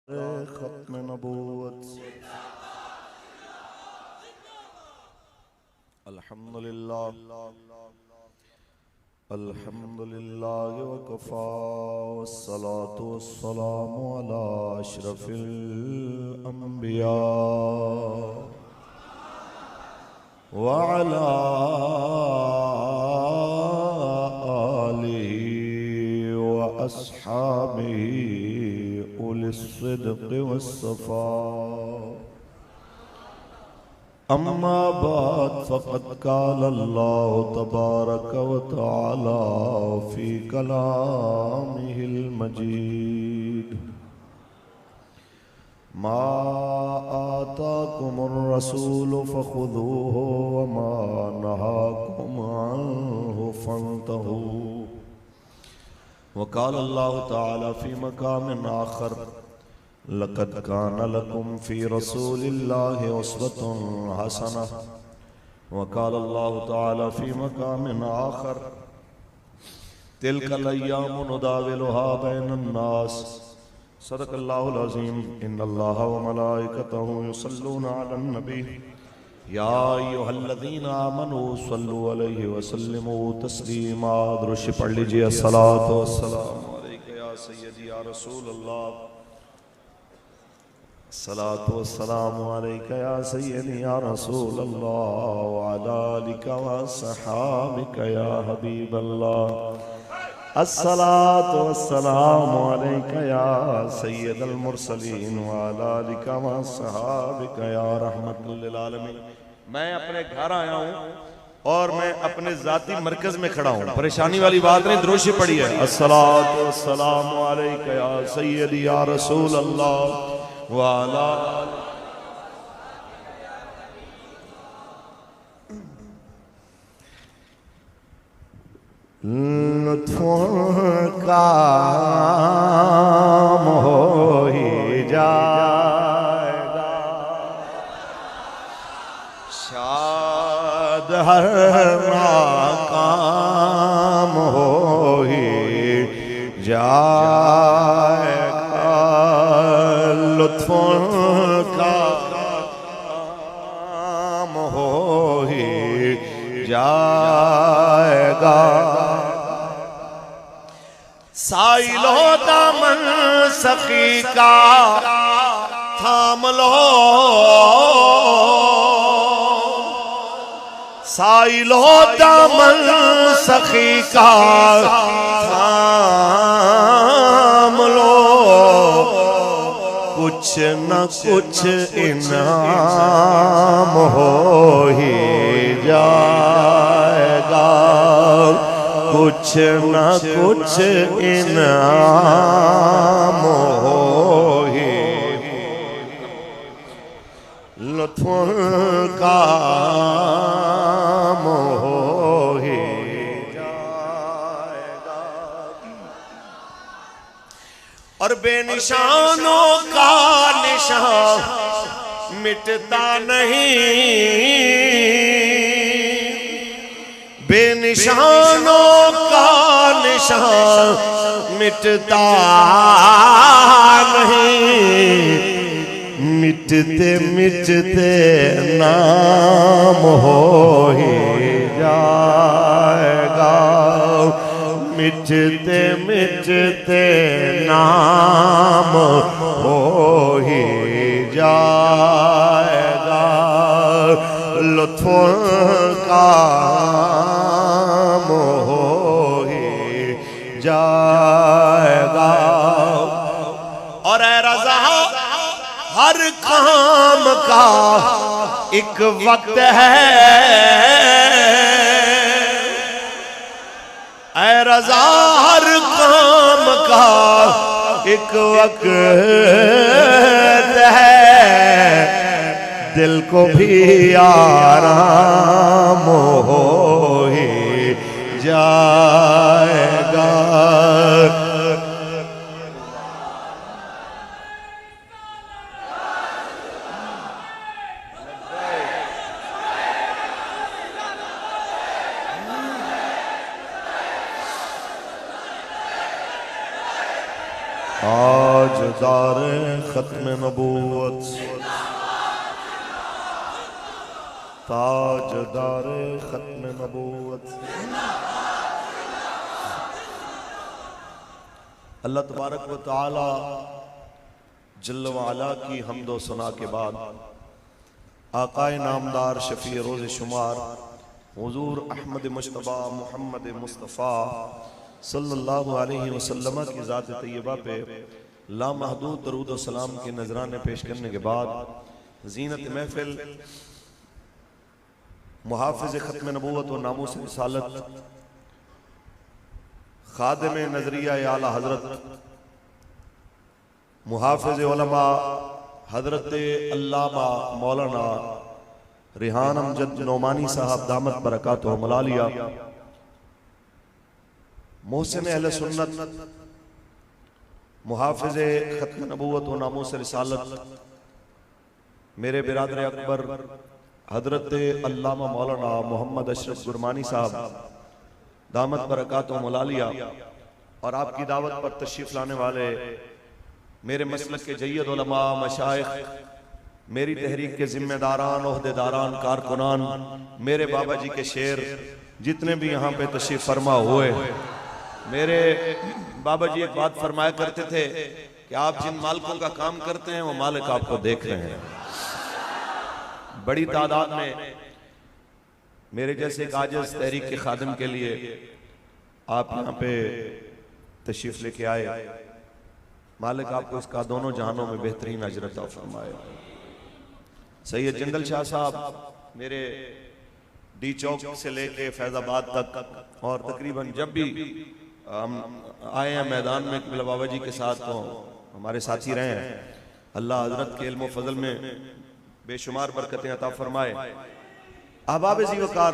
खत्म नबूवत अल्हम्दुलिल्लाह वकफ़ा वस्सलातु वस्सलामु अला अशरफिल अंबिया व अला आलिहि व अस्हाबिहि उलिस्सिद्क़ि वस्सफ़ा। अम्मा बाद फ़क़द क़ाल अल्लाहु तबारक व तआला फ़ी कलामिहिल मजीद मा आताकुमुर रसूलु फ़ख़ुज़ूहु व मा नहाकुम अन्हु फ़न्तहू। व क़ाल अल्लाहु तआला फ़ी मक़ामिन आख़र लक़द कान लकुम फ़ी रसूलिल्लाहि उस्वतुन हसनह। व क़ाल अल्लाहु तआला फ़ी मक़ामिन आख़र तिल्कल अय्यामु नुदाविलुहा बैनन नास। सदक़ल्लाहुल अज़ीम। इन्नल्लाहा व मलाइकतहु युसल्लूना अलन नबी या अय्युहल्लज़ीना आमनू सल्लु अलैहि व सल्लिमू तस्लीमा। दुरूद पढ़ लीजिए। अस्सलातु वस्सलामु अलैका या सय्यदी या रसूल अल्लाह। अस्सलातु वस्सलामु अलैका या सय्यदी या रसूल अल्लाह व अला आलिका व अस्हाबिका या हबीब अल्लाह। अस्सलातु वस्सलामु अलैका या सय्यदल मुरसलीन व अला आलिका व अस्हाबिका या रहमतुल लिल आलमीन। मैं अपने घर आया हूँ और मैं अपने जाती मरकज में खड़ा हूँ, परेशानी वाली बात नहीं। दुरूद पढ़ी है। अस्सलातु वस्सलामु अलैका या सय्यदी या रसूल अल्लाह व अला लुत्फ़ों का काम हो ही जाएगा, शाद हर नाकाम हो ही जाएगा। लुत्फ़ों का काम हो ही जाएगा। साइलो दामन सखी का थाम लो, साइलो दामन सखी का थाम लो। कुछ न कुछ इनाम हो ही जाएगा, कुछ न कुछ इनाम हो ही। लुत्फ़ों का काम हो ही जाएगा और बेनिशानों का निशान मिटता नहीं। बेनिशानों का निशान मिटता नहीं, मिटते मिटते नाम हो ही जाएगा, मिटते मिटते नाम हो ही जाएगा। लुत्फ़ों का हो ही जाएगा और ऐ रज़ा हर काम का एक वक्त है। ऐ रज़ा हर काम का एक वक्त है, दिल को भी आराम हो ही जाएगा। ताजदार खत्म नबूवत, ताजदार खत्म नबूवत। अल्लाह तबारक व तआला जल्ल व अला की हम्दो सना के बाद आकाए नामदार शफी रोज़ शुमार हुजूर अहमद मुश्तबा मोहम्मद मुस्तफ़ा सल्लल्लाहु अलैहि वसल्लम की ज़ात तैयबा पे लामहदूद दरूद व सलाम के नजराने पेश करने के बाद ज़ीनत महफिल मुहाफ़िज़ ख़त्म नबूवत व नामूस रिसालत खादिम नजरिया आला हजरत मुहाफ़िज़ उलमा हजरत अल्लामा मौलाना रिहान अमजद नोमानी साहब दामत बरकातुहु मलालिया मोहसिन अहले सुन्नत मुहाफ़िज़ ख़त्म नबूवत व नामूस रिसालत मेरे बिरादर अकबर हजरत अल्लामा मौलाना मोहम्मद अशरफ गुरमानी साहब दामत बरकातुहु मलालिया और आपकी दावत पर तशरीफ लाने वाले मेरे मसलक के जय्यद उलमा मशाइख, मेरी तहरीक के जिम्मेदारान ओहदेदारान कारकुनान, मेरे बाबा जी के शेर जितने भी यहाँ पे तशरीफ फरमा हुए। मेरे बाबा जी एक बात फरमाया करते थे कि आप जिन मालिकों का काम करते हैं वो मालिक आपको देख रहे हैं। बड़ी तादाद में मेरे जैसे एक आजिज़ तहरीक के खादिम के लिए आप यहाँ पे तशरीफ लेके आए। मालिक आपको इसका दोनों जहानों में बेहतरीन अजर अता फरमाए। सैयद जंगल शाह साहब मेरे डी चौक से लेके फैजाबाद तक और तकरीबन जब भी हम आए हैं मैदान में किबला बाबा जी के साथ तो हमारे साथी रहे हैं। अल्लाह हजरत के इल्म फजल में बेशुमार बरकतें अता फरमाए। अहबाब ज़ीवकार,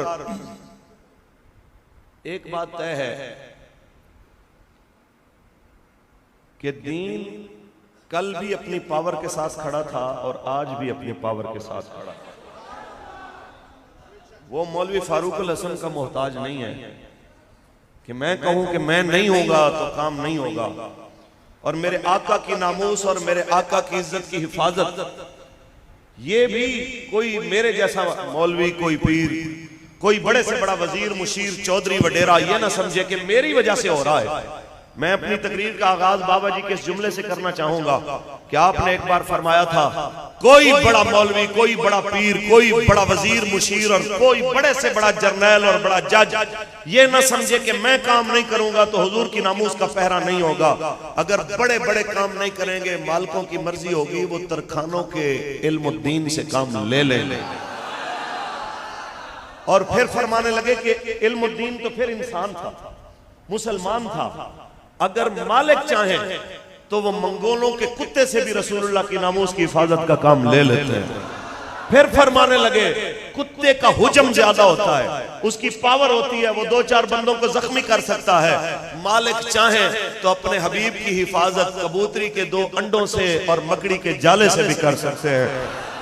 एक बात तय है कि दीन कल भी अपनी पावर के साथ खड़ा था और आज भी अपनी पावर के साथ खड़ा है। वो मौलवी फारूकुल हसन का मोहताज नहीं है कि मैं कहूं कि मैं नहीं होगा तो काम नहीं होगा। और मेरे आका की नामूस और मेरे आका की इज्जत की हिफाजत ये भी कोई मेरे जैसा मौलवी, कोई पीर, कोई बड़े से बड़ा वजीर, मुशीर, चौधरी, वडेरा ये ना समझे कि मेरी वजह से हो रहा है। मैं अपनी तकरीर का आगाज बाबा जी के इस जुमले से करना चाहूंगा कि आपने एक बार फरमाया था, कोई बड़ा मौलवी, कोई बड़ा पीर, कोई बड़ा वजीर, मुशीर और कोई बड़े से बड़ा जर्नैल और बड़ा जज ये ना समझे कि मैं काम नहीं करूंगा तो हुजूर की नामूस का पहरा नहीं होगा। अगर बड़े बड़े काम नहीं करेंगे, मालिकों की मर्जी होगी, वो तरखानों के इल्मुद्दीन से काम ले लें। और फिर फरमाने लगे कि इल्मुद्दीन तो फिर इंसान था, मुसलमान था। अगर मालिक चाहे तो वो मंगोलों के कुत्ते से भी रसूलुल्लाह की नामूस की हिफाजत का काम ले लेते हैं। फिर फरमाने लगे कुत्ते का हुजम ज्यादा होता है, उसकी पावर होती है, वो दो चार बंदों को जख्मी कर सकता है। मालिक चाहे तो अपने हबीब की हिफाजत कबूतरी के दो अंडों से और मकड़ी के जाले से भी कर सकते हैं।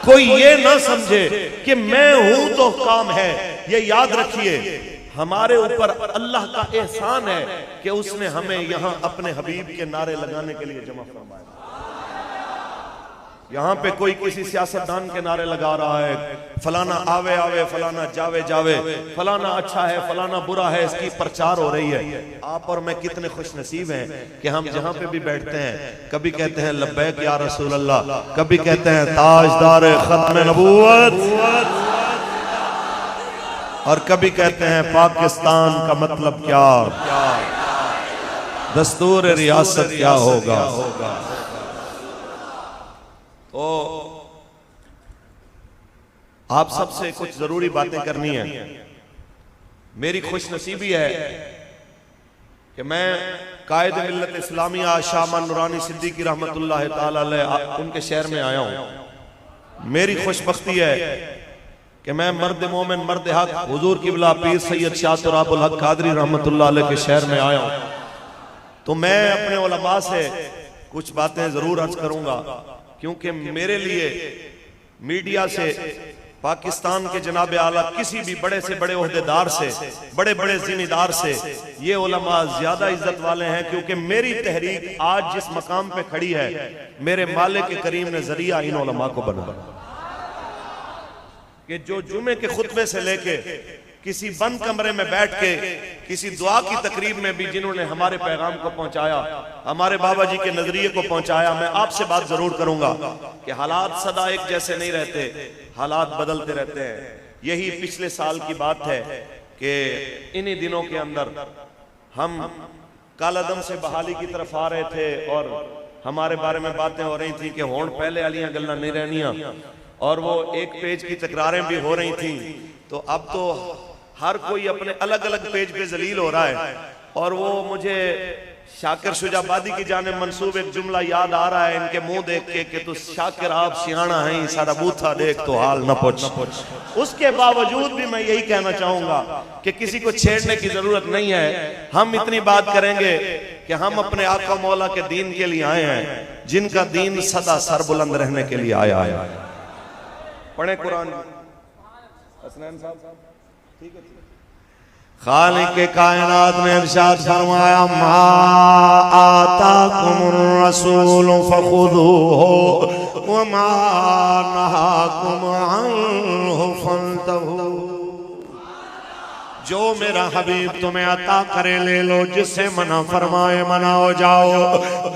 कोई ये ना समझे कि मैं हूं तो काम है। ये याद रखिए, हमारे ऊपर अल्लाह का एहसान है कि उसने हमें यहाँ अपने हबीब के नारे लगाने के लिए जमा फरमाया। यहाँ पे कोई किसी सियासतदान के नारे लगा रहा है, फलाना आवे आवे, फलाना जावे जावे, फलाना अच्छा है, फलाना बुरा है, इसकी प्रचार हो रही है। आप और मैं कितने खुश नसीब हैं कि हम जहाँ पे भी बैठते हैं कभी कहते हैं लब्बैक या रसूल अल्लाह, कभी कहते हैं ताजदार खत्म नबूवत, और कभी कहते हैं पाकिस्तान का मतलब क्या, दस्तूर रियासत क्या होगा। तो आप सबसे कुछ जरूरी बातें करनी है। मेरी खुशनसीबी है कि मैं कायद मिल्लत इस्लामिया शाह नूरानी सिद्दीकी रहमतुल्लाह ताला अलैह उनके शहर में आया हूं। मेरी खुशबख्ती है कि मैं मर्द मोमिन, मर्द हक, हुजूर किबला पीर सैयद शाह अबुल हक कादरी रहमतुल्लाह अलैह के शहर में आया हूं। तो मैं अपने उलमा से कुछ बातें जरूर अर्ज करूंगा, क्योंकि मेरे लिए मीडिया से पाकिस्तान के जनाब आला किसी भी बड़े से बड़े ओहदेदार से, बड़े बड़े जिम्मेदार से ये उलमा ज्यादा इज्जत वाले हैं, क्योंकि मेरी तहरीक आज जिस मकाम पे खड़ी है मेरे मालिक करीम ने जरिया इन उलमा को बनाया कि जो जुमे के खुतबे से लेके किसी बंद कमरे में बैठ के किसी दुआ की तकरीब में भी जिन्होंने हमारे पैगाम को पहुंचाया, हमारे बाबा जी के नजरिए को पहुंचाया। मैं आपसे बात जरूर करूंगा कि हालात सदा एक जैसे नहीं रहते, हालात बदलते रहते हैं। यही पिछले साल की बात है कि इन्हीं दिनों के अंदर हम कालादम से बहाली की तरफ आ रहे थे और हमारे बारे में बातें हो रही थी कि होंठ पहले वालियां गल्लां नहीं रहनियां, और वो एक पेज की तकरारें भी हो रही थी। तो अब तो हर कोई अपने अलग अलग पेज पे जलील हो रहा है, और वो मुझे शाकिर शुजाबादी की जाने मंसूब एक जुमला याद आ रहा है इनके मुंह देख के कि तू शाकिर आप सियाना है, सारा बूथा देख तो हाल न पूछ। उसके बावजूद भी मैं यही कहना चाहूंगा कि किसी को छेड़ने की जरूरत नहीं है। हम इतनी बात करेंगे कि हम अपने आका मौला के दीन के लिए आए हैं, जिनका दीन सदा सरबुलंद रहने के लिए आया है। पढ़े कुरान खालिक के कायनात ने इरशाद फरमाया, मा आताकुमुर रसूल फखुदूहु व मा नहाकुम अन्हु फंतहू। जो मेरा हबीब तुम्हें अता करे ले लो, जिससे मना फरमाए मना हो जाओ।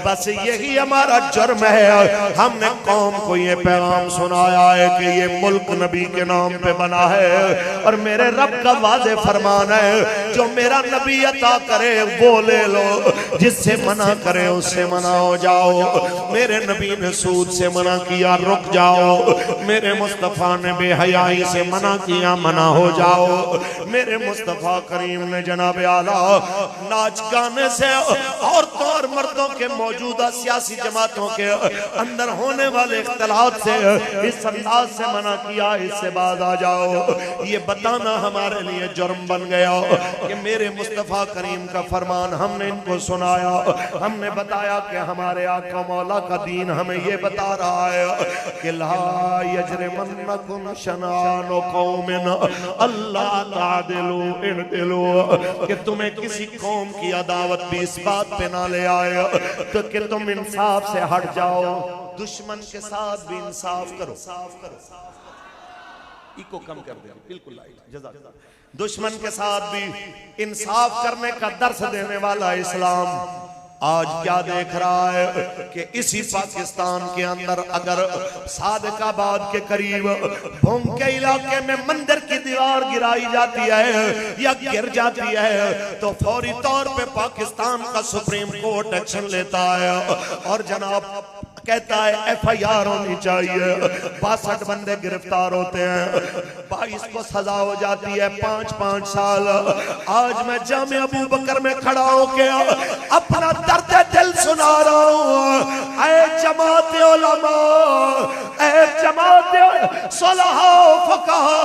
बस यही हमारा जुर्म है। हमने कौम को ये पैगाम सुनाया है कि ये मुल्क नबी के नाम पे बना है, और मेरे रब का वादे फरमान है जो मेरा नबी अता करे वो ले लो, जिससे मना करे उससे मना हो जाओ। मेरे नबी ने सूद से मना किया, रुक जाओ। मेरे मुस्तफा ने बेहयाई से मना किया, मना हो जाओ। मेरे मुस्तफा करीम ने जनाब आला नाच गाने से औरतों और मर्दों के मौजूदा सियासी जमातों के अंदर होने वाले इख्तिलाफ से इस अंदाज से मना किया, इससे बाद आ जाओ। ये बताना हमारे लिए जुर्म बन गया कि मेरे मुस्तफा करीम का फरमान हमने इनको सुनाया, हमने बताया कि हमारे आका मौला का दीन हमें ये बता रहा है कि ला यजरिमन्नकुम शनानु कौमिन अल्ला तादिलू कि तुम्हें किसी कौम की अदावत भी इस बात पे ना ले आए तो कि तुम इंसाफ से हट जाओ। दुश्मन के साथ भी इंसाफ करो। इको कम कर दिया, बिल्कुल जज़ाक। दुश्मन के साथ भी इंसाफ करने का दर्स देने वाला इस्लाम आज क्या देख रहा है कि इसी पाकिस्तान के अंदर अगर सादिकाबाद के करीब भूंग के इलाके में मंदिर की दीवार गिराई जाती है या गिर जाती है तो फौरी तौर पे पाकिस्तान का सुप्रीम कोर्ट एक्शन लेता है और जनाब कहता है FIR होनी चाहिए। 62 बंदे गिरफ्तार होते हैं, 22 को सजा हो जाती है 5-5 साल। आज मैं जामे अबू बकर में खड़ा होके अपना दर्द दिल सुना रहा हूँ। ऐ जमात उलमा, ऐ जमात सुलहा फकाहा,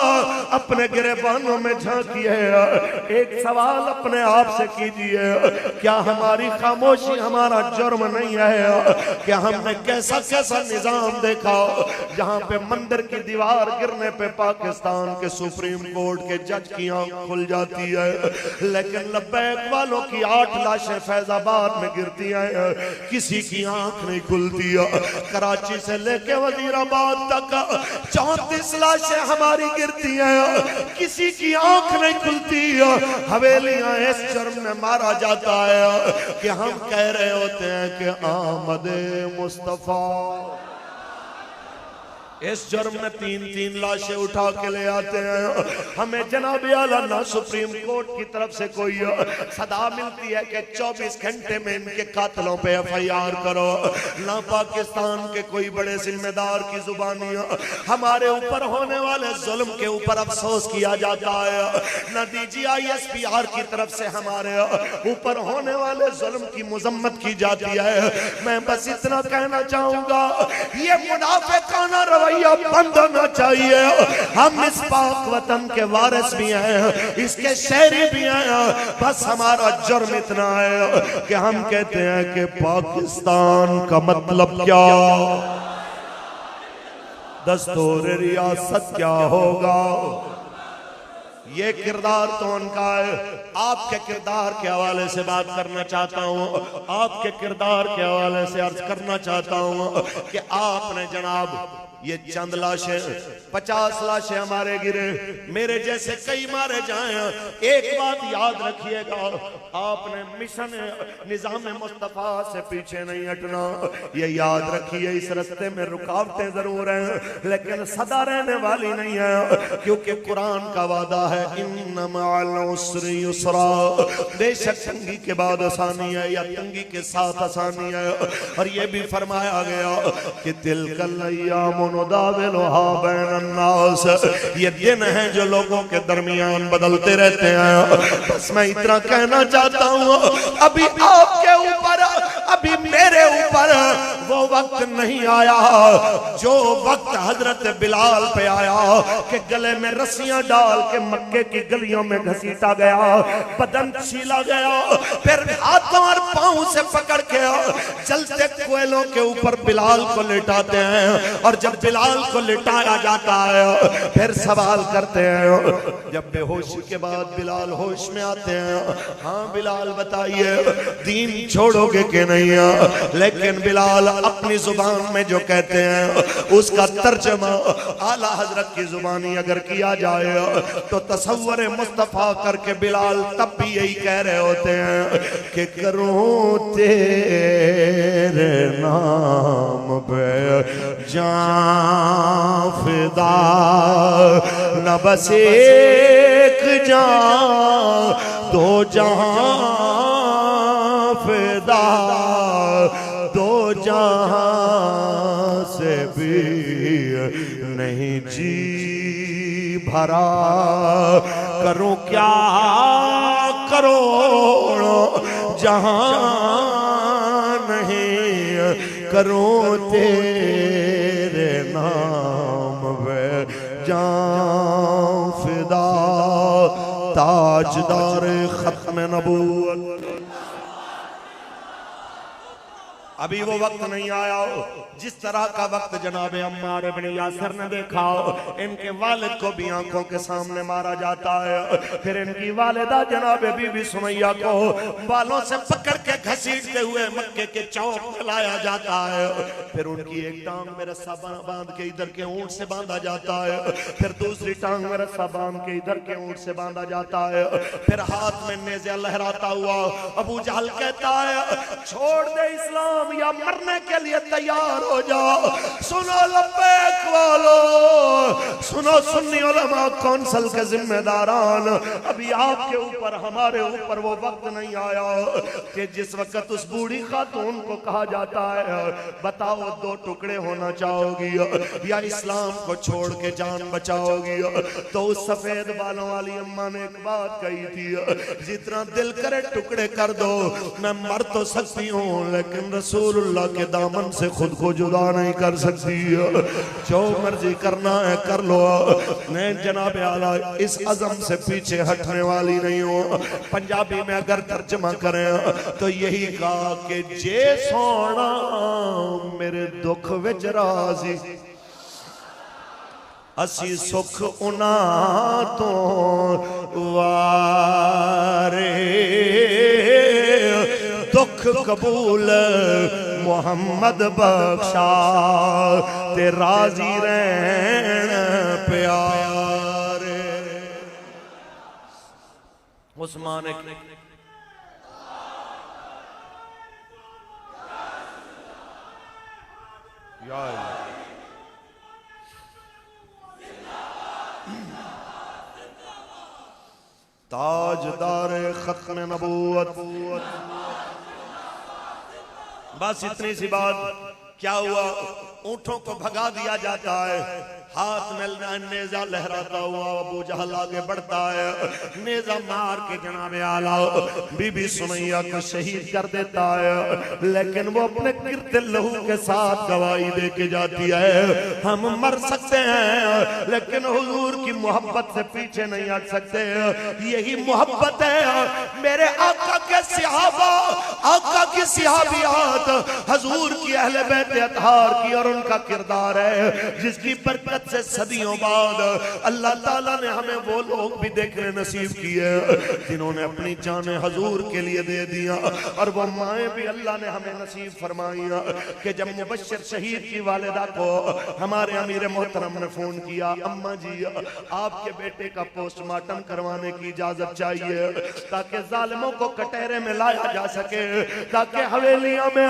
अपने गिरबानों में झांकिए, एक सवाल अपने आप से कीजिए, क्या हमारी खामोशी हमारा जुर्म नहीं है? क्या हमने कैसा कैसा निजाम देखा जहां पे मंदिर की दीवार गिरने पे पाकिस्तान के सुप्रीम कोर्ट के जज की आंख खुल जाती है, लेकिन लब्बैक वालों की 8 लाशें फैजाबाद में गिरती हैं, किसी की आंख नहीं खुलती है। कराची से लेके वजीराबाद तक 34 लाशें हमारी गिरती हैं, किसी की आंख नहीं खुलती है। हवेलियां इस जुर्म में मारा जाता है कि हम कह रहे होते हैं कि आमद मुस्तफा। इस जुर्म में 3-3 लाशें उठा के ले आते हैं। हमें जनाब आला ना सुप्रीम कोर्ट की तरफ से कोई सदा मिलती है कि 24 घंटे में इनके कातलों पे FIR करो, ना पाकिस्तान के कोई बड़े जिम्मेदार की जुबानी हमारे ऊपर होने वाले जुल्म के ऊपर अफसोस किया जाता है, ना DGI SPR की तरफ से हमारे ऊपर होने वाले जुल्म की मुजम्मत की जाती है। मैं बस इतना कहना चाहूंगा, ये मुनाफिकाना रवैया बंद होना चाहिए। हम इस पाक वतन के वारिस भी हैं, इसके शहरी भी हैं, बस हमारा जुर्म इतना है कि हम कहते हैं कि पाकिस्तान का मतलब क्या। दस्तूर रियासत क्या होगा। ये किरदार तो उनका है। आपके किरदार के हवाले से बात करना चाहता हूँ, आपके किरदार के हवाले से अर्ज करना चाहता हूँ कि आपने जनाब ये चंद लाशें 50 लाशें हमारे गिरे, मेरे जैसे कई मारे जाए। एक बात याद रखिएगा, आपने मिशन निजाम मुस्तफा से पीछे नहीं हटना, ये याद रखिए। इस रास्ते में रुकावटें जरूर हैं लेकिन सदा रहने वाली नहीं है, क्योंकि कुरान का वादा है इन्ना मअल उसरि युसरा, बेशक तंगी के बाद आसानी है या तंगी के साथ आसानी है। और ये भी फरमाया गया कि तिलकल अय्याम नुदाविलुहा बैनन्नास, ये दिन है जो लोगों के दरमियान बदलते रहते हैं। बस मैं इतना कहना चाहता हूँ, अभी आपके ऊपर, अभी मेरे ऊपर वो वक्त नहीं आया जो वक्त हजरत बिलाल पे आया कि गले में रस्सियां डाल के मक्के की गलियों में घसीटा गया, बदन छीला गया, फिर हाथों और पांव से पकड़ के चलते कोयलों के ऊपर बिलाल को लिटाते हैं। और जब बिलाल को लिटाया जाता है फिर सवाल करते हैं, जब बेहोशी के बाद बिलाल होश में आते हैं, हाँ बिलाल बताइए दीन छोड़ोगे कि नहीं। लेकिन बिलाल अपनी जुबान में जो कहते हैं उसका तर्जमा आला हजरत की जुबानी अगर किया जाए तो तसव्वुर मुस्तफा करके बिलाल तब भी यही कह रहे होते हैं कि करूं तेरे नाम पे जान फिदा, न बस एक जान दो जहां फिदा, दो जहां से भी नहीं जी भरा, करूं क्या करोड़ों जहां नहीं, करूं तेरे नाम पे जान फिदा, ताजदार खत्म नबूवत। अभी वो वक्त नहीं आया जिस तरह का वक्त जनाब अम्मार इब्न यासिर ने देखा। इनके वालिद को भी आंखों के सामने मारा जाता है, फिर इनकी वालिदा जनाब बीबी सुमैया को बालों से पकड़ के घसीटते हुए मक्के के चौक में लाया जाता है, फिर उनकी एक टांग में रस्सा बांध के इधर के ऊंट से बांधा जाता है, फिर दूसरी टांग में रस्सा बांध के इधर के ऊंट से बांधा जाता है, फिर हाथ में नेज़ा लहराता हुआ अबू जहल कहता है छोड़ दे इस्लाम या मरने के लिए तैयार हो जाओ। सुनो लब्बैक वालो, सुनो सुन्नी उलमा कौंसिल के जिम्मेदारान, अभी आपके ऊपर हमारे ऊपर वो वक्त नहीं आया कि जिस वक्त उस बूढ़ी खातून को कहा जाता है बताओ दो टुकड़े होना चाहोगी या इस्लाम को छोड़ के जान बचाओगी। तो उस सफेद बालों वाली अम्मा ने एक बात कही थी, जितना दिल करे टुकड़े कर दो, मैं मर तो सकती हूँ लेकिन रसूलुल्लाह के दामन से खुद को जुदा नहीं कर सकती। जो मर्जी करना है कर लो, मैं जनाब आला इस अज़म से पीछे हटने वाली नहीं हूँ। पंजाबी में अगर तर्जमा करें तो यही कहा कि जे सोना मेरे दुख विच राज़ी, असी सुख उना तो वारे, दुख कबूल मोहम्मद बख्शा, ते राजी रहन प्यारे। उस्मान ताजदार खत्म नबूवत। बस इतनी सी बात। क्या हुआ, ऊंटों को भगा दिया जाता है, हाथ में नेजा लहराता हुआ अबू जहल आगे बढ़ता है, नेजा मार के जनाबे आला बीबी सुमैया को शहीद कर देता है। लेकिन वो अपने गिरते लहू के साथ गवाही दे के जाती है, हम मर सकते हैं लेकिन हुजूर की मोहब्बत से पीछे नहीं हट सकते। यही मोहब्बत है मेरे आका के सहाबा, आका की सहाबियात, हुजूर की अहले बैत अतहार की और उनका किरदार है जिसकी बरकत से सदियों बाद अल्लाह ताला ने हमें वो लोग भी देखने नसीब किए जिन्होंने अपनी जान हुजूर के लिए दे दिया, और वो माएँ भी अल्लाह ने हमें नसीब फरमाई कि जब मुबश्शिर शहीद की वालिदा को हमारे अमीर मोहतरम ने फोन किया, अम्मा जी आपके बेटे का पोस्टमार्टम करवाने की इजाजत चाहिए ताकि जालिमों को कटहरे में लाया जा सके, ताकि हवेलियों में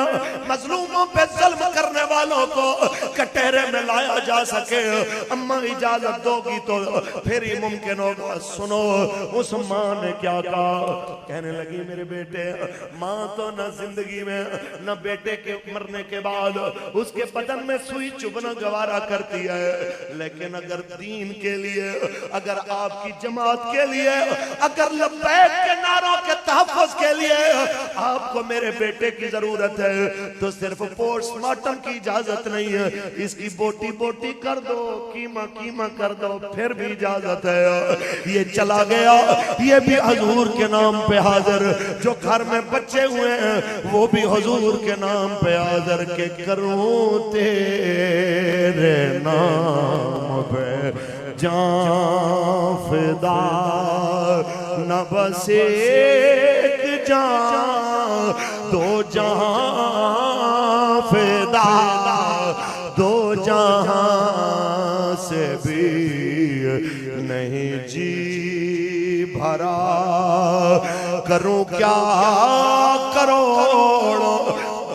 मजलूमों पे जुल्म करने वालों को कटहरे में लाया जा सके। अम्मा इजाजत दोगी तो फिर ही मुमकिन होगा। सुनो उस माँ ने क्या कहा, कहने लगी मेरे बेटे, माँ तो न जिंदगी में न बेटे के मरने के बाद उसके बदन में सुई चुभना गवारा करती है, लेकिन अगर दीन के लिए, अगर आपकी जमात के लिए, अगर लब्बैक के नारों के तहफ़्फ़ुज़ के लिए आपको मेरे बेटे की जरूरत है तो सिर्फ पोस्टमार्टम की इजाजत नहीं है, इसकी बोटी बोटी कर दो, कीमा कीमा कर दो, फिर भी इजाजत है। ये चला गया, ये भी हुजूर के नाम पे हाजिर, जो घर में बच्चे हुए हैं वो भी हुजूर के नाम पे हाजिर के करूं तेरे नाम पे जान फिदा, न बस एक जान दो जहां फिदा, दो जहां से भी नहीं जी भरा, करूं क्या करोड़ों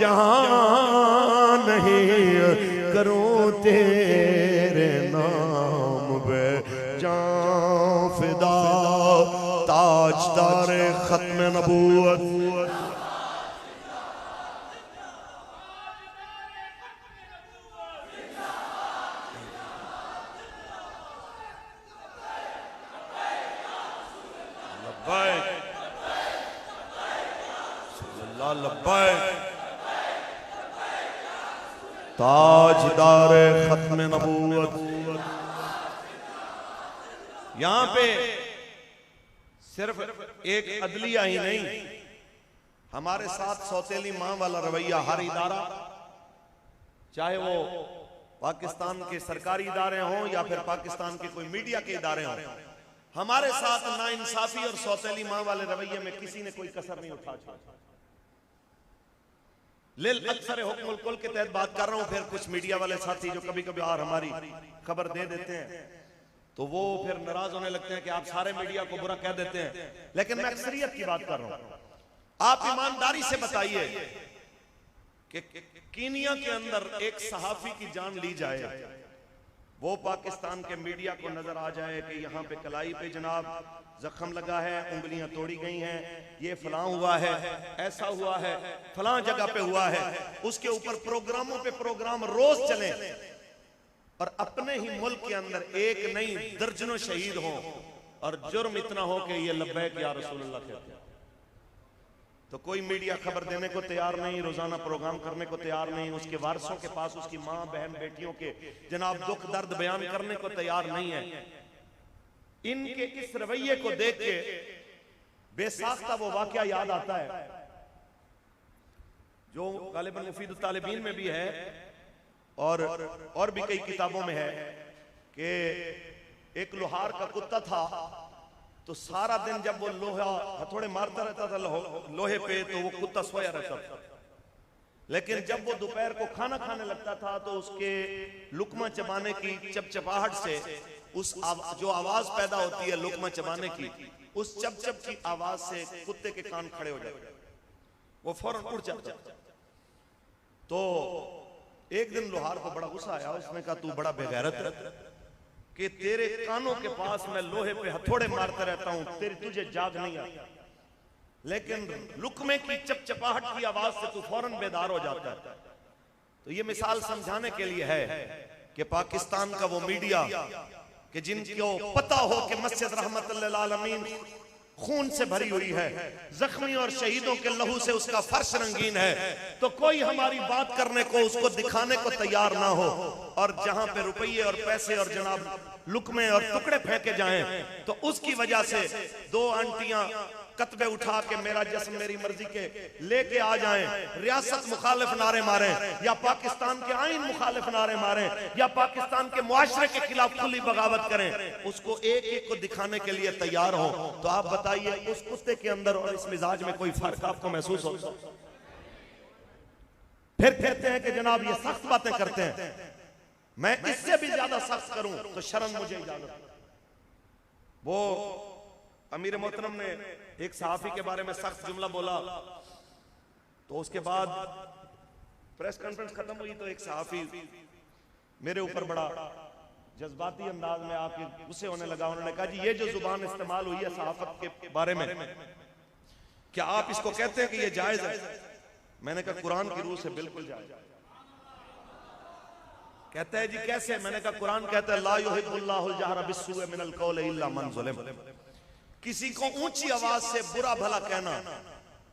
जहां नहीं करूं तेरे नाम पे जान फिदा। ताजदार खत्म नबूवत ताजदार खत्म नबूवत। यहां पे सिर्फ एक अदलिया ही नहीं, हमारे साथ सौतेली मां वाला रवैया हर इदारा, चाहे वो पाकिस्तान के सरकारी इदारे हों या फिर पाकिस्तान के कोई मीडिया के इदारे हों, हमारे साथ नाइंसाफी और सौतेली मां वाले रवैये में किसी ने कोई कसर नहीं उठा। लिल अक्सर हुक्मुल कुल के तहत बात कर रहा हूं। फिर कुछ मीडिया वाले साथी जो कभी कभी और हमारी खबर दे देते हैं तो वो फिर नाराज होने लगते हैं कि आप सारे मीडिया को बुरा कह देते हैं, लेकिन मैं अक्सरियत की बात कर रहा हूं। आप ईमानदारी से बताइए कि कीनिया के अंदर एक सहाफी की जान ली जाए, वो पाकिस्तान के मीडिया को नजर आ जाए कि यहाँ पे कलाई पे जनाब जख्म लगा है, उंगलियां तोड़ी गई हैं, ये फलां हुआ है, ऐसा हुआ है, फलां जगह पे हुआ है, उसके ऊपर प्रोग्रामों पे प्रोग्राम रोज चले और अपने ही मुल्क के अंदर एक नहीं दर्जनों शहीद हों और जुर्म इतना हो कि ये लब्बैक या रसूलुल्लाह कहते हैं, तो कोई मीडिया खबर देने को तैयार नहीं, रोजाना प्रोग्राम करने को तैयार नहीं, उसके वारसों के पास उसकी माँ बहन बेटियों के जनाब दुख दर्द बयान करने को तैयार नहीं है। इनके इस रवैये को देख के बेसाख्ता वो वाकया याद आता है जो गालिबन मुफीद तालिबीन में भी है और भी कई किताबों में है कि एक लोहार का कुत्ता था, तो सारा दिन जब वो लोहा हथौड़े मारता रहता था लोहे पे तो वो कुत्ता सोया रहता था, लेकिन जब वो दोपहर को खाना खाने लगता था तो उसके लुकमा चबाने की चपचपाहट से उस जो आवाज पैदा होती है लुकमा चबाने की, उस चप की आवाज से कुत्ते के कान खड़े हो जाते, वो फौरन उड़ जाता। तो एक दिन लोहार को बड़ा गुस्सा आया, उसने कहा तू बड़ा बेगैरत है कि तेरे कानों के पास मैं लोहे पे हथौड़े मारता रहता हूं, तेरी तुझे जाग नहीं आती, लेकिन लुकमे की चपचपाहट की आवाज से तू फौरन बेदार हो जाता है। तो ये मिसाल समझाने के लिए है कि पाकिस्तान का वो मीडिया कि जिनको पता हो कि मस्जिद रहमतुल्लिल आलमीन खून से भरी हुई है, जख्मी और शहीदों के लहू से उसका फर्श रंगीन है, तो कोई हमारी बात करने को, उसको दिखाने को तैयार ना हो। और जहां पे रुपये और पैसे और जनाब लुकमे और टुकड़े फेंके जाएं, तो उसकी वजह से दो आंटियां कतबे उठा के मेरा जश्न मेरी मर्जी के लेके आ जाएं, रियासत मुखालिफ नारे मारें या पाकिस्तान के आईन मुखालिफ नारे मारें या पाकिस्तान के मुआशरे के खिलाफ खुली बगावत करें, उसको एक एक को दिखाने के लिए तैयार हो। तो आप बताइए उस कुत्ते के अंदर और इस मिजाज में कोई फर्क आपको महसूस होता? फिर कहते हैं कि जनाब ये सख्त बातें करते हैं, मैं इससे भी ज्यादा सख्त करूं तो शर्म मुझे इजाजत। वो अमीर मोहतरम ने एक सहाफी के बारे में सख्त जुमला बोला, तो उसके बाद प्रेस कॉन्फ्रेंस खत्म हुई तो एक सहाफी मेरे ऊपर बड़ा जज्बाती अंदाज में आके गुस्से होने लगा। उन्होंने कहा जी ये जो जुबान इस्तेमाल हुई है सहाफत के बारे में, क्या आप इसको कहते हैं कि ये जायज है? मैंने कहा कुरान की रूह से बिल्कुल जायज। कहता है जी कैसे? मैंने कहा कुरान कहता है ला युहिब्बुल्लाहुल जहरा बिस्सूइ मिनल कौलि इल्ला मन ज़ुलिम। किसी को ऊंची आवाज से बुरा भला कहना,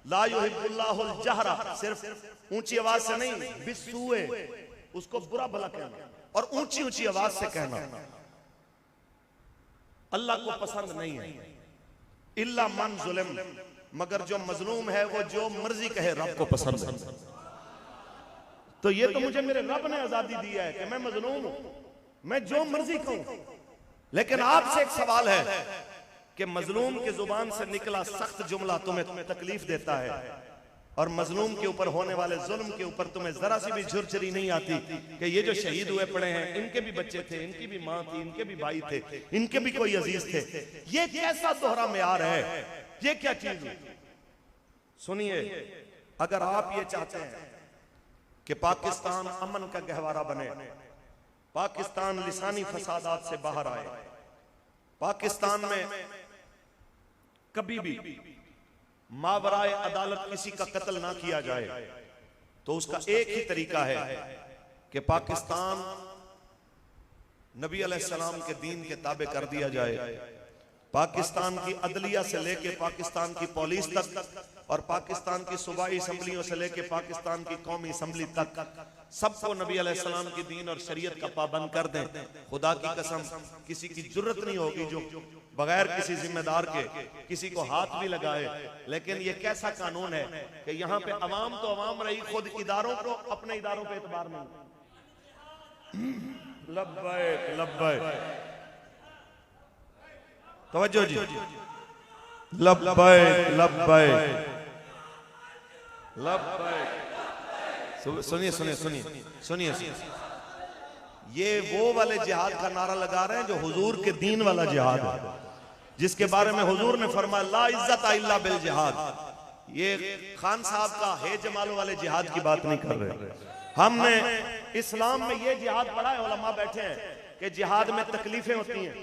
ला युहिब्बुल्लाहुल जहरा, सिर्फ ऊंची आवाज से नहीं, बिस्सूइ, उसको बुरा भला कहना और ऊंची ऊंची आवाज से कहना अल्लाह को पसंद नहीं है। इल्ला मन ज़ुलिम, मगर जो मजलूम है वो जो मर्जी कहे रब को पसंद है। तो ये तो मुझे मेरे रब ने आजादी दी है कि मैं मजलूम हूं, मैं जो मर्जी कहूं। लेकिन आपसे एक सवाल है कि मजलूम के जुबान से निकला सख्त जुमला तुम्हें तकलीफ देता है और मजलूम के ऊपर होने वाले जुल्म के ऊपर तुम्हें जरा सी भी झुरझुरी नहीं आती कि ये जो शहीद हुए पड़े हैं इनके भी बच्चे थे, इनकी भी माँ थी, इनके भी भाई थे, इनके भी कोई अजीज थे। ये कैसा दोहरा मेयार है? ये क्या चीज है? सुनिए, अगर आप ये चाहते हैं कि पाकिस्तान अमन का गहवारा बने, पाकिस्तान लिसानी फसादात से बाहर आए, पाकिस्तान में कभी भी मावराए अदालत किसी का कत्ल ना किया जाए, तो उसका एक ही तरीका है कि पाकिस्तान नबी अलैहिस्सलाम के दीन के ताबे कर दिया जाए। पाकिस्तान की अदलिया से लेके पाकिस्तान की पुलिस तक और पाकिस्तान की सूबाई असम्बलियों से लेके पाकिस्तान की कौमी असम्बली तक सबको नबी अलैहिस्सलाम की दीन और शरीयत का पाबंद कर दें। खुदा की कसम किसी की जुर्रत नहीं होगी जो बगैर किसी जिम्मेदार के किसी को हाथ भी लगाए। लेकिन ये कैसा कानून है कि यहाँ पे अवाम तो अवाम रही, खुद इदारों को अपने इदारों पे एतबार नहीं। लब्बैक लब्बैक, तवज्जो जी, लब्बैक लब्बैक लब्बैक। सुनिए सुनिए सुनिए सुनिए, ये वो वाले जिहाद का नारा लगा रहे हैं जो हुजूर के दीन वाला जिहाद है, जिसके बारे में हुजूर ने फरमाया ला इज्जत इल्ला बिल जिहाद। ये खान साहब का है जमाल वाले जिहाद की बात नहीं कर रहे। हमने इस्लाम में ये जिहाद पढ़ा है, उलमा बैठे हैं कि जिहाद में तकलीफें होती हैं,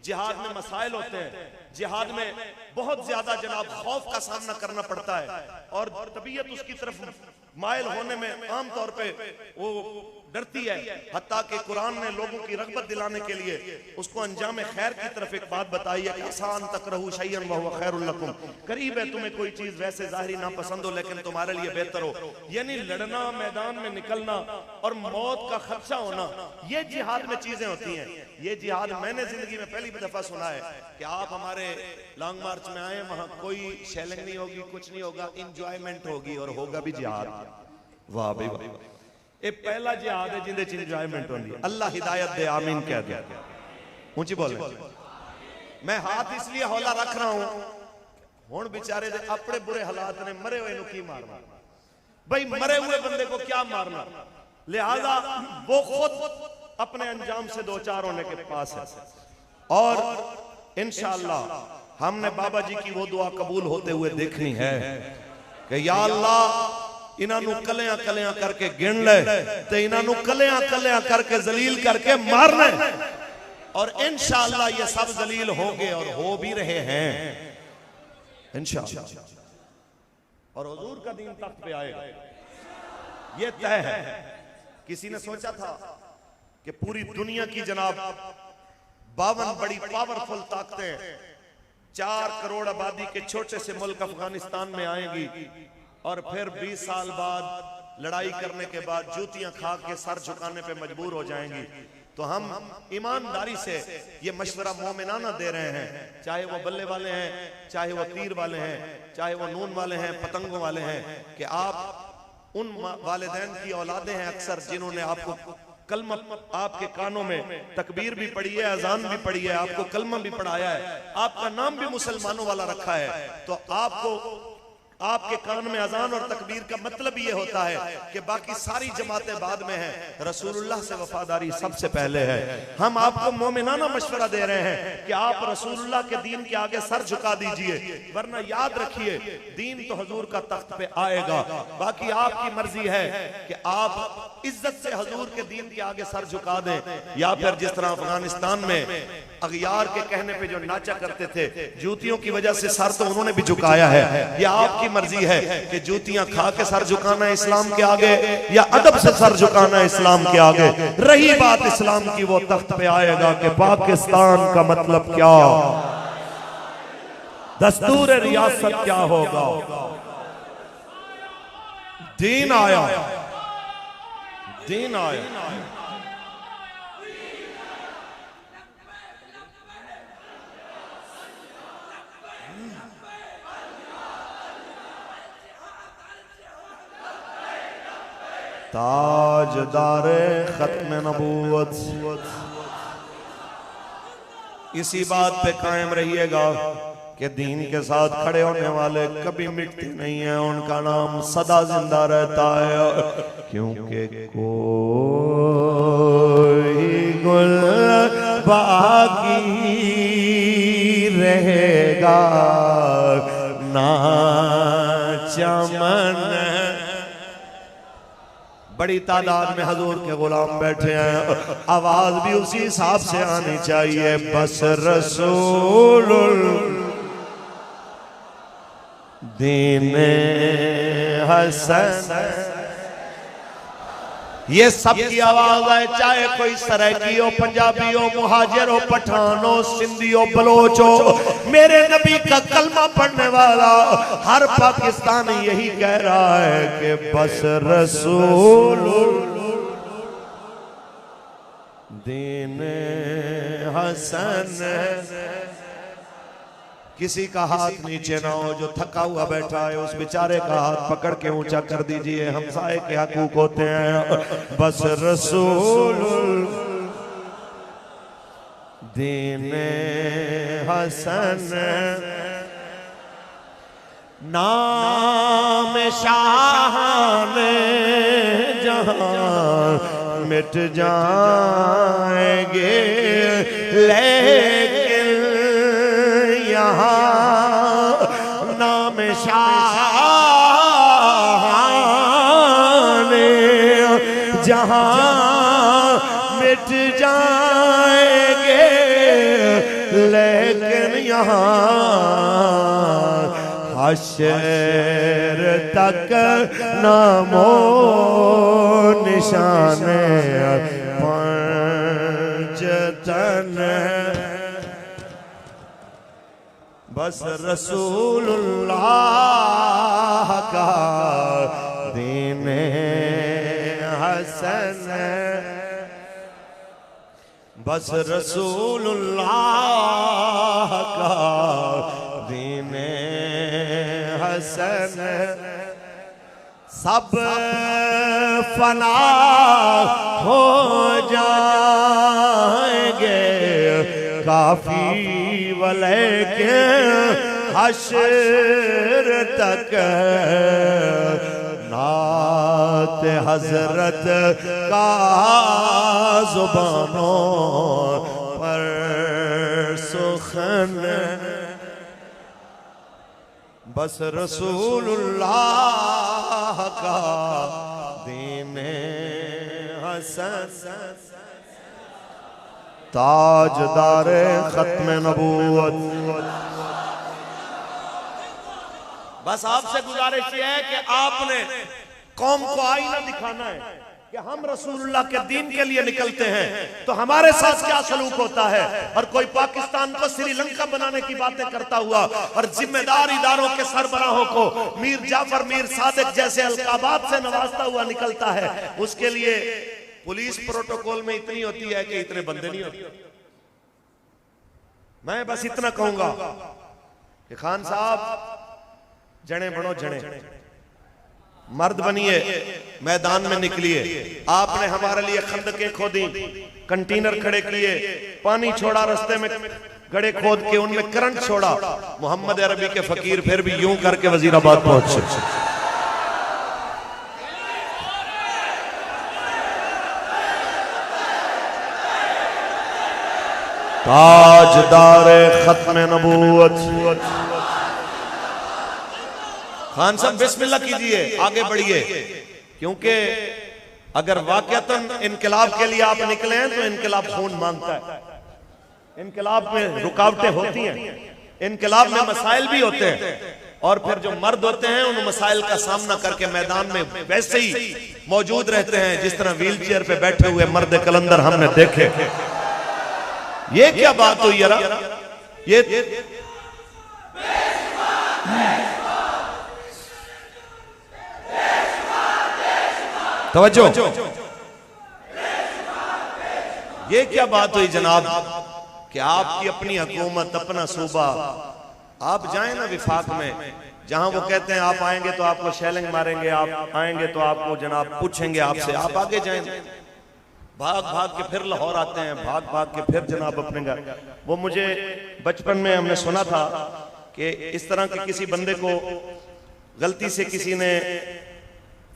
जिहाद में मसाइल होते हैं, जिहाद में बहुत ज्यादा जनाब खौफ का सामना करना पड़ता है और तबीयत उसकी तरफ माइल होने में आम तौर पे वो डरती है। हत्ता कि कुरान ने लोगों की रगबत दिलाने के लिए उसको अंजाम खैर की तरफ एक बात बताई है, आसान तकरहू शैयन व हुवा खैरुल लकुम, करीब है तुम्हें कोई चीज वैसे जाहिरी ना पसंद हो लेकिन तुम्हारे लिए बेहतर हो। यानी लड़ना, मैदान में निकलना और मौत का खदशा होना, ये जिहाद में चीजें होती हैं। ये जिहाद मैंने जिंदगी में पहली दफा सुना है कि आप हमारे लॉन्ग मार्च में आए, वहां कोई शेलिंग नहीं होगी, कुछ नहीं होगा, इंजॉयमेंट होगी और होगा भी जिहाद। वाह भाई वाह, ये पहला जिहाद है जिंदे च इंजॉयमेंट होनी है। अल्लाह हिदायत दे, आमीन कह दे, ऊंची बोले। मैं हाथ इसलिए हौला रख रहा हूं, हुण बेचारे दे अपने बुरे हालात ने, मरे हुए नु की मारना भाई, मरे हुए बंदे को क्या मारना। लिहाजा वो खुद अपने अंजाम से दो चार होने के पास है और इंशाअल्लाह हमने बाबा जी की वो दुआ कबूल होते हुए देखनी है कि या अल्लाह इन्हों कलियां कलियां करके गिन ले ते इन्हों कलियां कलियां करके जलील करके मारना और इंशाअल्लाह ये सब जलील होंगे और हो भी रहे हैं इंशाअल्लाह। और हुजूर का दीन तख्त पे आएगा, ये तय है। किसी ने सोचा था कि पूरी दुनिया की जनाब 52 बड़ी पावरफुल ताकतें 4 करोड़ आबादी के छोटे से मुल्क अफगानिस्तान में आएंगी और फिर 20 साल बाद लड़ाई करने के बाद जूतियां खा के सर झुकाने पे मजबूर हो जाएंगी। तो हम ईमानदारी से ये मशवरा मोमिनाना दे रहे हैं, चाहे वो बल्ले वाले हैं, चाहे वो तीर वाले हैं, चाहे वो नून वाले हैं, पतंगों वाले हैं, कि आप उन वालिदैन की औलादे हैं अक्सर जिन्होंने आपको कलमा, आपके कानों में तकबीर भी पढ़ी है, अजान भी पढ़ी है, आपको कलमा भी पढ़ाया है, आपका नाम भी मुसलमानों वाला रखा है। तो आपको आपके कान में अजान और तकबीर का मतलब ये होता है कि बाकी सारी जमातें बाद में हैं, रसूलुल्लाह से वफादारी सबसे पहले है। हम आपको मोमिनाना मशवरा दे रहे हैं कि आप रसूलुल्लाह के दीन के आगे सर झुका दीजिए, वरना याद रखिए दीन तो हुजूर का तख्त पे आएगा। बाकी आपकी मर्जी है कि आप इज्जत से हुजूर के दीन के आगे सर झुका दें, या फिर जिस तरह अफगानिस्तान में अगयार के कहने पे जो नाचा करते थे, जूतियों की वजह से सर तो उन्होंने भी झुकाया है। ये आपकी मर्जी है कि जूतियां खा के सर झुकाना इस्लाम के आगे या अदब से सर झुकाना इस्लाम के आगे। रही बात इस्लाम की, वो तख्त पे आएगा कि पाकिस्तान का मतलब क्या, दस्तूर रियासत क्या होगा। दीन आया, दीन आया। ताजदारे खत्म नबूवत, इसी बात पे कायम रहिएगा कि दीन के साथ खड़े होने वाले कभी मिटते नहीं हैं, उनका नाम सदा जिंदा रहता है। क्योंकि कोई गुल बाकी रहेगा ना चमन। बड़ी तादाद में हजूर के गुलाम बैठे हैं, आवाज भी उसी हिसाब से आनी चाहिए। बस रसूल दीने हसन, ये सबकी आवाज है, चाहे कोई सराइकी हो, पंजाबी हो, मुहाजिर हो, पठान हो, सिंधी हो, बलोच हो। मेरे नबी का कलमा पढ़ने वाला हर पाकिस्तानी यही कह रहा है कि बस रसूल दीन हसन। किसी का हाथ नीचे ना हो, जो थका हुआ बैठा है उस बेचारे का हाथ पकड़ के ऊंचा कर दीजिए, हमसाए के हकूक होते हैं। बस रसूल दीन हसन, नाम शान जहां मिट जाएंगे, लेकिन नाम शान जहां मिट जाएंगे, लेकिन यहाँ हश्र तक नामो निशान पंजतन। बस रसूलुल्लाह का दीन हसन, बस रसूलुल्लाह का दीन हसन। सब फना हो जाएंगे काफी वले के हश्र तक, नात हजरत का जुबानों पर सुखन। बस रसूलुल्लाह का दीन हसन, ताजदारे खत्म नबूवत। बस आपसे गुजारिश ये है कि आपने कौम को आईना दिखाना है कि हम रसूलुल्लाह के दीन के लिए निकलते हैं तो हमारे साथ क्या सलूक होता है। और कोई पाकिस्तान को श्रीलंका बनाने की बातें करता हुआ और जिम्मेदार इदारों के सरबराहों को मीर जाफर, मीर सादिक जैसे अलकाबात से नवाजता हुआ निकलता है, उसके लिए पुलिस प्रोटोकॉल में इतनी होती है कि इतने बंदे नहीं होते। मैं बस इतना कहूंगा कि खान साहब जने बनो, जने मर्द बनिए, मैदान में निकलिए। आपने हमारे लिए खंदकें खोदी, कंटेनर खड़े किए, पानी छोड़ा, रास्ते में गड्ढे खोद के उनमें करंट छोड़ा। मोहम्मद अरबी के फकीर फिर भी यूं करके वजीराबाद पहुंचे। ताजदार खत्म नबूवत। खान साहब बिस्मिल्लाह कीजिए, आगे बढ़िए, क्योंकि अगर वाकयातन इनकलाब के लिए आप निकले हैं तो इनकलाब खून मांगता है। इनकलाब में रुकावटें होती हैं, इनकलाब में मसाइल भी होते हैं, और फिर जो मर्द होते हैं उन मसाइल का सामना करके मैदान में वैसे ही मौजूद रहते हैं जिस तरह व्हील चेयर पे बैठे हुए मर्द कलंदर हमने देखे। ये क्या बात हुई यार, ये तवज्जो, ये क्या बात हुई जनाब कि आपकी अपनी हुकूमत, अपना सूबा, आप जाएं ना विफाक में, जहां वो कहते हैं आप आएंगे तो आपको शेलिंग मारेंगे, आप आएंगे तो आपको जनाब पूछेंगे आपसे, आप आगे जाएं, भाग भाग के फिर लाहौर आते हैं, भाग भाग के फिर जनाब अपने घर। वो मुझे बचपन में हमने सुना था कि इस तरह के किसी बंदे को गलती से किसी ने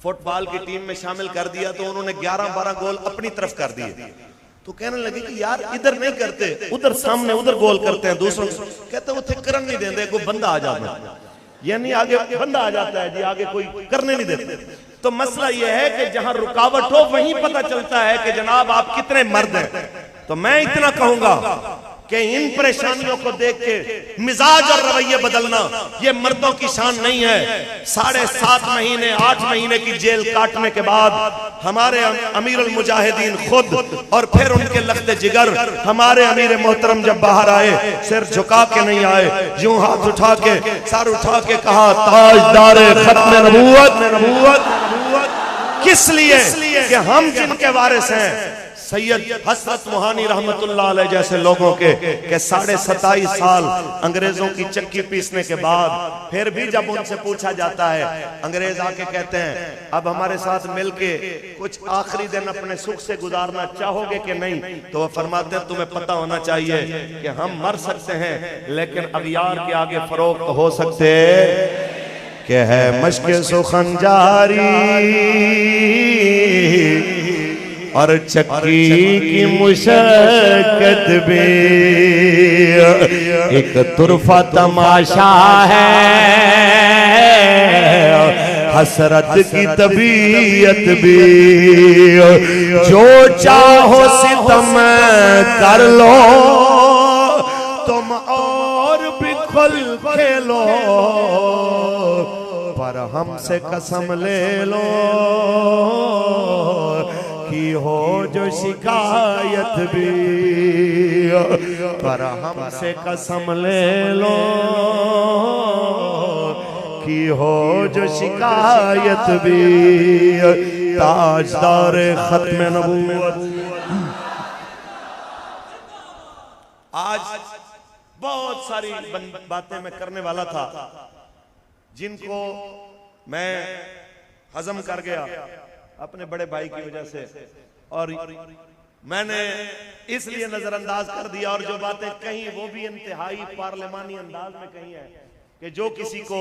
फुटबॉल की टीम में शामिल कर दिया तो उन्होंने 11-12 गोल अपनी तरफ कर दिए। तो कहने लगे कि यार इधर नहीं करते, उधर सामने उधर गोल करते हैं दूसरों। कहते वो थे करन नहीं देते, कोई बंदा आ जाता है, यानी आगे बंदा आ जाता है जी, आगे कोई करने नहीं देते। तो मसला यह है कि जहां रुकावट हो वहीं पता चलता है कि जनाब आप कितने मर्द हैं। तो मैं इतना कहूंगा कि इन परेशानियों को देख के मिजाज और रवैये बदलना ये मर्दों की शान नहीं है। 7.5 महीने 8 महीने की जेल काटने के बाद हमारे अमीर अल मुजाहिदीन खुद और फिर उनके लख्ते जिगर हमारे अमीर मोहतरम जब बाहर आए, सिर झुका के नहीं आए, यूं हाथ उठा के सर उठा के कहा ताजदार खत्म नबूवत। किस लिए कि हम जिनके वारिस हैं सैयद हसरत मोहानी रहमतुल्लाह अलैह जैसे लोगों के 27.5 साल अंग्रेजों की चक्की पीसने के बाद फिर भी जब उनसे पूछा जाता है, अंग्रेज आके कहते हैं अब हमारे साथ मिलके कुछ आखिरी दिन अपने सुख से गुजारना चाहोगे कि नहीं, तो वो फरमाते हैं तुम्हें पता होना चाहिए कि हम मर सकते हैं लेकिन अगियार के आगे फरोख्त हो सकते कि है मश्क सुखन जारी और चक्की की मुशक्कत भी एक तुरफा तमाशा है, हसरत की तबीयत भी जो चाहो सितम कर लो तुम और भी खुल खेलो, पर हमसे कसम ले लो की हो जो शिकायत भी, पर हमसे कसम ले लो की हो जो शिकायत भी। ताजदार खत्म नबूवत। आज बहुत सारी बातें मैं करने वाला था जिनको मैं हजम कर गया अपने बड़े भाई की वजह से, और मैंने इसलिए नजरअंदाज कर दिया, और जो बातें कही वो भी इंतहाई पार्लिमानी अंदाज में कही है कि जो किसी को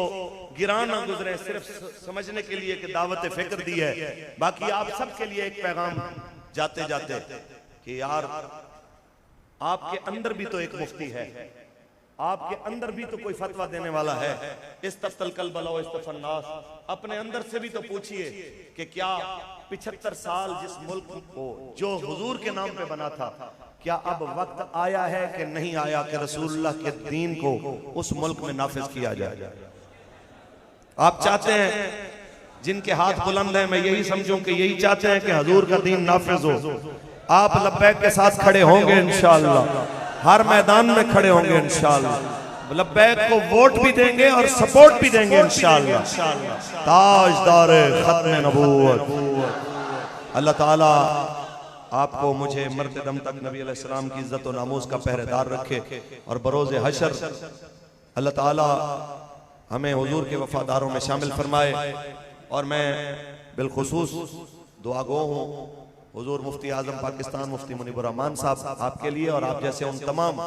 गिरा ना गुजरे, सिर्फ समझने के लिए कि दावत फिक्र दी है। बाकी आप सबके लिए एक पैगाम जाते जाते कि यार आपके अंदर भी तो एक मुफ्ती है, आपके अंदर भी तो कोई फतवा देने वाला है। इस्तफ्तल कल्ब व इस्तफन्नास, अपने अंदर से भी तो पूछिए कि क्या 75 साल जिस मुल्क को जो हुजूर के नाम पे बना था, क्या अब वक्त आया है कि नहीं आया कि रसूलुल्लाह के दीन को उस मुल्क में नाफिज किया जाए। आप चाहते हैं जिनके हाथ बुलंद हैं, मैं यही समझूं कि यही चाहते हैं कि हजूर का दीन नाफिज हो। आप लब्बैक के साथ खड़े होंगे इंशाअल्लाह, हर मैदान में खड़े होंगे इंशाअल्लाह, लब्बैक को वोट भी देंगे और सपोर्ट भी देंगे इंशाअल्लाह। ताजदार खत्म नबूवत। अल्लाह ताला आपको मुझे मरते दम तक नबी अलैहिस्सलाम की इज्जत और नामूस का पहरेदार रखे और बरोज़े हशर अल्लाह ताला हमें हुजूर के वफादारों में शामिल फरमाए। और मैं बिलखुसूस दुआगो हूँ हुजूर मुफ्ती आजम पाकिस्तान मुफ्ती मुनीबुर रहमान साहब आपके लिए और आप जैसे उन तमाम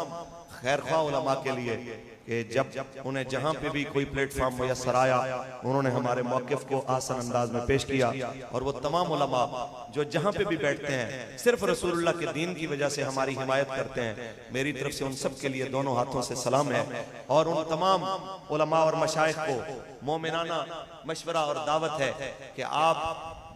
खैरख्वाह उलमा के लिए कि जब उन्हें जहाँ पे भी कोई प्लेटफॉर्म मुयस्सर आया उन्होंने हमारे मौक़िफ़ को आसान अंदाज में पेश किया। और वो तमाम उलमा जो जहाँ पे भी बैठते हैं सिर्फ रसूलुल्लाह के दीन की वजह से हमारी हिमायत करते हैं, मेरी तरफ से उन सब के लिए दोनों हाथों से सलाम है। और उन तमाम उलमा और मशाइख को मोमिनाना मशवरा और दावत है कि आप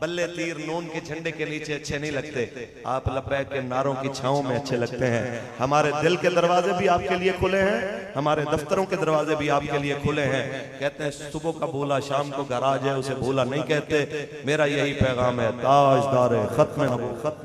बल्ले तीर नून के झंडे के नीचे अच्छे नहीं लगते, आप लब्बैक के नारों की छांव में अच्छे लगते हैं। हमारे दिल के दरवाजे भी आपके लिए खुले हैं, हमारे दफ्तरों के दरवाजे भी आपके लिए खुले हैं। कहते हैं सुबह का भूला शाम को घर आ जाए उसे भूला नहीं कहते। मेरा यही पैगाम है, ताजदार खत्म नबूवत।